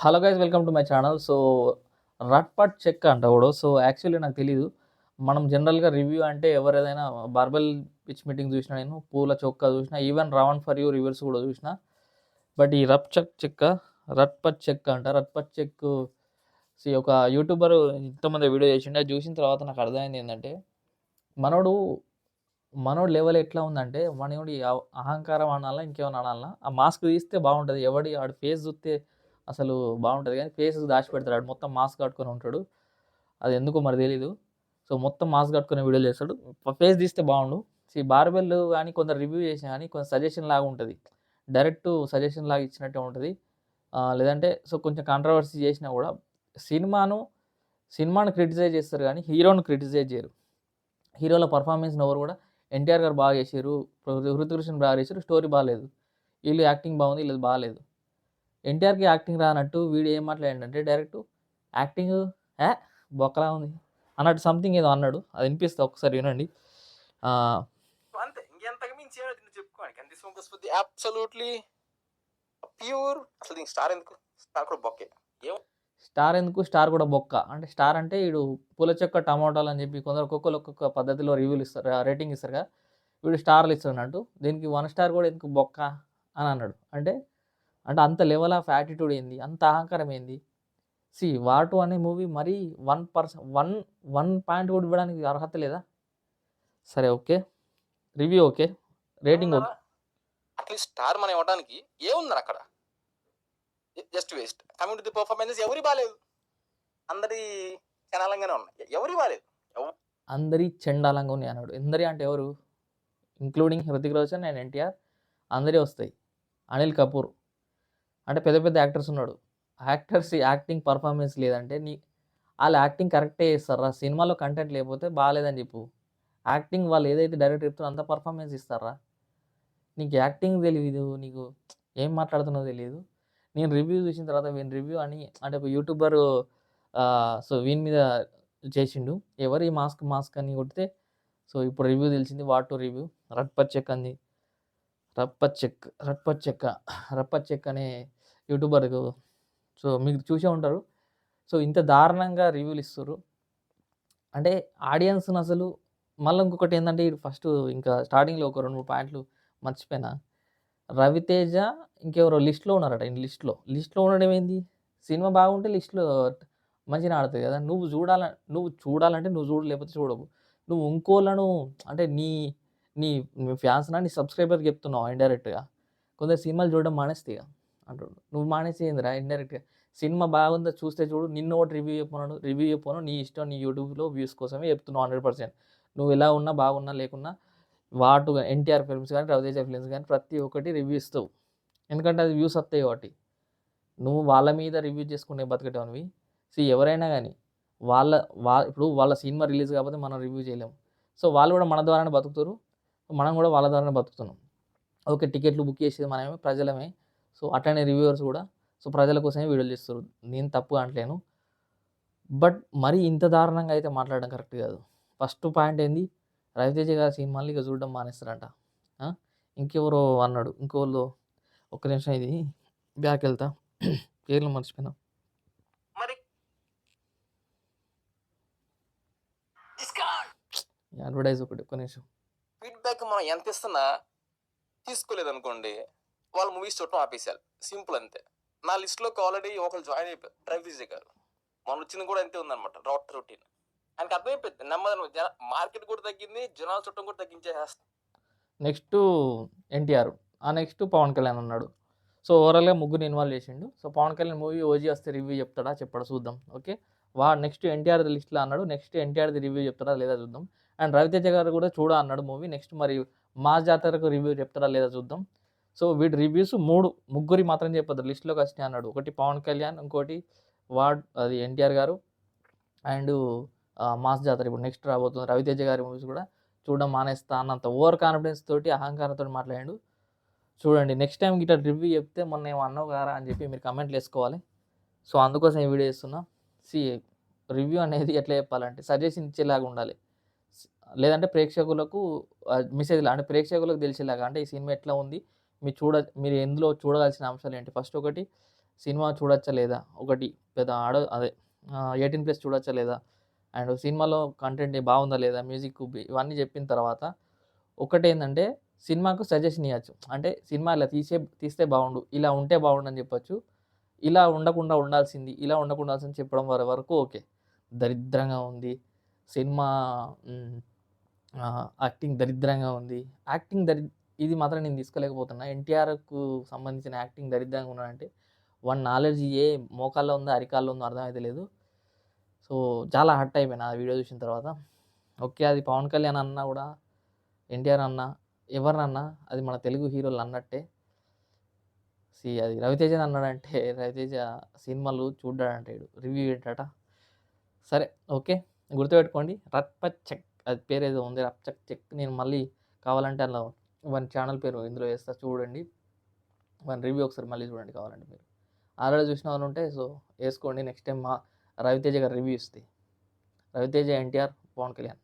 Hello guys, welcome to my channel. So, 'రట్పట్ చెక్' అంట ఒకడు. సో, యాక్చువల్లీ నాకు తెలీదు. మనం జనరల్‌గా రివ్యూ అంటే ఎవరేదైనా 'బార్బెల్ పిచ్ మీటింగ్' చూసినా నేను, 'పూల చొక్కా' చూసినా, ఈవెన్ 'రవణ్ ఫర్ యూ' రివ్యూస్ కూడా చూసినా. బట్ ఈ 'రట్పట్ చెక్' అంట. 'రట్పట్ చెక్' ఒక యూట్యూబర్ ఇంతకుముందే వీడియో చేసిండు. అది చూసిన తర్వాత నాకు అర్థమైంది ఏందంటే, మనోడు మనోడి లెవెల్ ఎట్లా ఉందంటే, మనోడి అహంకారం అనాలా, ఇంకేమన్నా అనాలనా, ఆ మాస్క్ తీస్తే బాగుంటది. ఆడి ఫేస్ చూస్తే అసలు బాగుంటది గానీ, ఫేస్ దాచిపెడతాడు. ఆడు మొత్తం మాస్క్ కట్టుకొని ఉంటాడు. అది ఎందుకో మరి తెలీదు. సో, మొత్తం మాస్క్ కట్టుకునే వీడియోలు చేస్తాడు. ఫేస్ తీస్తే బాగుండు. బార్బెల్ గాని కొందరు రివ్యూ చేసినా గానీ, కొంచెం సజెషన్ లాగా ఉంటది. డైరెక్ట్ సజెషన్ లాగా ఇచ్చినట్టే ఉంటది. లేదంటే కొంచెం కాంట్రోవర్సీ చేసినా గూడా సినిమాను, సినిమాను క్రిటిసైజ్ చేస్తారు గానీ, హీరోని క్రిటిసైజ్ చేయరు. హీరోల పర్ఫార్మెన్స్‌ని ఎవరు గూడా 'ఎన్టీఆర్' గారు బాగా చేసిర్రు. 'హృతిక్ రోషన్' బాగా చేసిర్రు. స్టోరీ బాలేదు. ఈళ్ళు యాక్టింగ్ బాగుంది. ఈళ్ళది బాలేదు. 'ఎన్టీఆర్‌కి' యాక్టింగ్ రానట్టు వీడు ఏం మాట్లాడిండంటే డైరెక్టు యాక్టింగు "ఏహ్! బొక్కలా ఉంది" అన్నట్టు సంథింగ్ ఏదో అన్నాడు. అది వినిపిస్తా ఒకసారి వినండి. ఆహ్, అంతే. ఇంకెంతకు మించి ఏముంది చెప్పుకోడానికి. And this one was for the absolutely pure. అసలు దీనికి స్టార్ ఎందుకు? స్టార్ కూడా బొక్కే. ఏం స్టార్ ఎందుకు? స్టార్ కూడా బొక్క. అంటే స్టార్ అంటే ఈడు పూల చెక్క టమాటాలు అని చెప్పి కొందరు ఒక్కొక్కళ్ళు ఒక్కొక్క పద్ధతిలో రివ్యూలు ఇస్తారు. రేటింగ్ ఇస్తారుగా. వీడు స్టార్‌లు ఇస్తున్నట్టు. దీనికి 1 స్టార్ కూడా ఎందుకు బొక్క అని అన్నాడు. అంటే అంటే అంత లెవెల్ ఆఫ్ యాటిట్యూడ్ ఏంది? అంత అహంకారం ఏంది? 'వార్ 2' అనే మూవీ మరీ 1 పాయింట్ కూడా ఇవ్వడానికి అర్హత లేదా? సరే, ఓకే. Review okay. రేటింగ్ ఏముందనా? ఓకే. అట్‌లీస్ట్ స్టార్ మనం ఇవ్వడానికి ఏముందని అక్కడ? Just waste. Coming to the performances ఎవరియి బాలేదు. అందరి చండాలంగానే ఉన్నాయి. ఎవరియి బాలేదు. అందరి చెండాలంగా ఉన్నాయి అన్నాడు. అందరి అంటే ఎవరు? ఇంక్లూడింగ్ 'హృతిక్ రోషన్' అండ్ 'ఎన్టీఆర్' అందరియి వస్తాయి. 'అనిల్ కపూర్' అంటే పెద్ద పెద్ద యాక్టర్స్ ఉన్నాడు. యాక్టర్స్ యాక్టింగ్ పర్ఫార్మెన్స్ లేదంటే ఆళ్ళు యాక్టింగ్ కరెక్టే చేస్తార్రా. సినిమాలో కంటెంట్ లేకపోతే బాలేదని చెప్పు. యాక్టింగ్ వాళ్ళు ఏదైతే డైరెక్టర్ చెప్తారో అంత పర్ఫార్మెన్స్ ఇస్తార్రా. నీకు యాక్టింగ్ తెలీదు. నీకు ఏం మాట్లాడుతున్నావో తెలీదు. నేను రివ్యూ చూసిన తర్వాత వీని రివ్యూ అని అంటే ఒక యూట్యూబరు వీని మీద చేసిండు. ఎవరు ఈ మాస్క్ మాస్క్ అని కొడితే ఇప్పుడు రివ్యూ తెలిసింది. 'వార్ 2' రివ్యూ 'రట్పట్ చెక్' అంది. 'రప్పట్ చెక్' అనే యూట్యూబర్‌కు మీరు చూసే ఉంటారు. ఇంత దారుణంగా రివ్యూలు ఇస్తుర్రు. అంటే ఆడియన్స్‌ని అసలు మళ్ళా ఇంకొకటి ఏందంటే ఫస్ట్ ఇంకా స్టార్టింగ్‌లో ఒక 2, 3 పాయింట్లు మర్చిపోయినా. 'రవితేజ' ఇంకెవరో లిస్ట్‌లో ఉన్నారట. లిస్ట్‌లో ఉండడం ఏంది? సినిమా బాగుంటే లిస్ట్‌లో మంచిగానే ఆడతది కదా! నువ్వు చూడాలంటే నువ్వు చూడు, లేకపోతే చూడకు. నువ్వు ఇంకోళ్ళను అంటే నీ నీ నీ ఫ్యాన్స్‌నా, నీ సబ్‌స్క్రైబర్‌కి చెప్తున్నావా ఇండైరెక్ట్‌గా? కొందరు సినిమాలు చూడడం మానేస్తే ఇగ అంటుండు. నువ్వు మానేసి ఏందిరా ఇండైరెక్ట్‌గా? సినిమా బాగుందో చూస్తే చూడు. నిన్ను ఒకటి రివ్యూ చెప్పమను. నీ ఇష్టం, నీ యూట్యూబ్‌లో వ్యూస్ కోసమే చెప్తున్నావు 100%. నువ్వు ఎలా ఉన్నా, బాగున్నా, లేకున్నా 'ఎన్టీఆర్' ఫిల్మ్స్ గాని, 'రవితేజ' ఫిల్మ్స్ గాని ప్రతి ఒక్కటి రివ్యూ ఇస్తావు. ఎందుకంటే అది వ్యూస్ వస్తాయి కాబట్టి. నువ్వు వాళ్ళ మీద రివ్యూ చేసుకునే బతికేటోనివి. ఎవరైనా గాని వాళ్ళ ఇప్పుడు వాళ్ళ సినిమా రిలీజ్ కాకపోతే మనం రివ్యూ చేయలేము. వాళ్ళు కూడా మన ద్వారానే బతుకుతుర్రు. మనం కూడా వాళ్ళ ద్వారానే బతుకుతున్నాం. ఓకే. టికెట్లు బుక్ చేసేది మనమే, ప్రజలమే. అట్లనే రివ్యూవర్స్ కూడా ప్రజల కోసమే వీడియోలు చేస్తుర్రు. నేను తప్పు అనట్లేను. బట్ మరీ ఇంత దారుణంగా అయితే మాట్లాడడం కరెక్ట్ కాదు. ఫస్ట్ పాయింట్ ఏంది? 'రవితేజ' గారి సినిమాల్ని ఇక చూడడం మానేస్తారంట. ఆ! ఇంకెవరో అన్నాడు. ఇంకోళ్ళు ఒక్క నిమిషం ఇది బ్యాకెళ్తా. పేర్లు మర్చిపోయినా. మరి డిస్కార్డ్ ఈ అడ్వర్టైజ్ ఒకటి ఒక్క నిమిషం. ఫీడ్‌బ్యాక్ మనం ఎంత ఇస్తున్నా తీసుకోలేదనుకోండి, వాళ్ళు మూవీస్ చూడటం ఆపేసారు. సింపుల్ అంతే. నా లిస్ట్‌లోకి ఆల్రెడీ ఒకళ్ళు జాయిన్ అయిపోయారు. 'రవితేజ' గారు. మొన్నొచ్చింది కూడా అంతే ఉందన్నమాట. రొటీన్. ఆయనకి అర్థమైపోయింది. నెమ్మదిగా మార్కెట్ కూడా తగ్గింది. జనాల చుట్టం కూడా తగ్గించేసేస్తుంది. నెక్స్టు 'ఎన్టీఆర్.' నెక్స్ట్ 'పవన్ కళ్యాణ్' ఉన్నాడు. ఓవరాల్‌గా ముగ్గురిని ఇన్వాల్వ్ చేసిండు. 'పవన్ కళ్యాణ్' మూవీ 'ఓజీ' వస్తే రివ్యూ చెప్తాడా? చెప్పడా? చూద్దాం. ఓకే. నెక్స్ట్ 'ఎన్టీఆర్‌ది' లిస్ట్‌లో అన్నాడు. నెక్స్ట్ 'ఎన్టీఆర్‌ది' రివ్యూ చెప్తాడా? లేదా? చూద్దాం. అండ్ 'రవితేజ' గారు కూడా అన్నాడు మూవీ. నెక్స్ట్ మరి 'మాస్ జాతరకు' రివ్యూ చెప్తాడా? లేదా? చూద్దాం. వీడి రివ్యూస్ ముగ్గురియి మాత్రం చెప్పొద్దు. లిస్ట్‌లోకి వచ్చినాయి అన్నాడు. ఒకటి 'పవన్ కళ్యాణ్', ఇంకోటి అది 'ఎన్టీఆర్' గారు అండ్ 'మాస్ జాతర' ఇప్పుడు నెక్స్ట్ రాబోతుంది. 'రవితేజ' గారి మూవీస్ కూడా చూడడం మానేస్తా అన్నంత ఓవర్ కాన్ఫిడెన్స్ తోటి, అహంకారంతోటి మాట్లాడిండు. చూడండి, నెక్స్ట్ టైమ్ గిట్లా రివ్యూ చెప్తే మొన్నేమో అన్నావు కదరా అని చెప్పి మీరు కామెంట్‌లేసుకోవాలి. అందుకోసం ఈ వీడియో చేస్తున్నా. సీ రివ్యూ అనేది ఎట్లా చెప్పాలంటే సజెషన్ ఇచ్చేలాగా ఉండాలి. స్ లేదంటే ప్రేక్షకులకు మెసేజ్‌లా అంటే ప్రేక్షకులకు తెలిసేలాగా అంటే ఈ సినిమా ఎట్లా ఉంది? మీరు ఎందులో చూడవలసిన అంశాలేంటి? ఫస్ట్ ఒకటి సినిమా చూడొచ్చా లేదా? ఒకటి పెద్ద అదే 18+ చూడొచ్చా లేదా? అండ్ సినిమాలో కంటెంట్ బాగుందా లేదా? మ్యూజిక్ ఇవన్నీ చెప్పిన తర్వాత ఒకటేందంటే సినిమాకు సజెషన్ ఇయ్యొచ్చు. అంటే సినిమా ఇలా తీస్తే బాగుండు. ఇలా ఉంటే బాగుండు అని చెప్పొచ్చు. ఇలా ఉండకుండా ఉండాల్సింది, ఇలా ఉండకుండా ఉండాల్సింది చెప్పడం వరకు ఓకే. దరిద్రంగా ఉంది. సినిమా హ్మ్. యాక్టింగ్ దరిద్రంగా ఉంది. యాక్టింగ్ దరి ఇది మాత్రం నేను తీసుకోలేకపోతున్నా. ఎన్టీఆర్‌కు సంబంధించిన యాక్టింగ్ దరిద్రంగా ఉన్నాడంటే వాని నాలెడ్జ్ మోకాల్లో ఉందో, అరికాల్లో ఉందో అర్థమైతలేదు. సో, చాలా హర్ట్ అయిపోయినా ఆ వీడియో చూసిన తర్వాత. ఓకే. అది పవన్ కళ్యాణ్ అన్నా గూడా, ఎన్టీఆర్ అన్నా, ఎవరినన్నా అది మన తెలుగు హీరోలు అన్నట్టే. అది రవితేజని అన్నాడంటే రవితేజ సినిమాలు చూడ్డాడంట ఈడు. రివ్యూ ఏంటట. సరే ఓకే. గుర్తుపెట్టుకోండి. 'రత్పచక్' అది పేరేదో ఉంది. 'రప్చక్ చెక్' నేను మళ్ళీ కావాలంటే అందులో వాని ఛానెల్ పేరు ఇందులో ఏస్తా చూడండి. వాని రివ్యూ ఒకసారి మళ్ళీ చూడండి కావాలంటే మీరు. ఆల్రెడీ చూసిన వాళ్ళుంటే సో, ఏసుకోండి. నెక్స్ట్ టైమ్ 'రవితేజ' గారి రివ్యూ ఇస్తే. 'రవితేజ', 'ఎన్టీఆర్', 'పవన్ కళ్యాణ్'.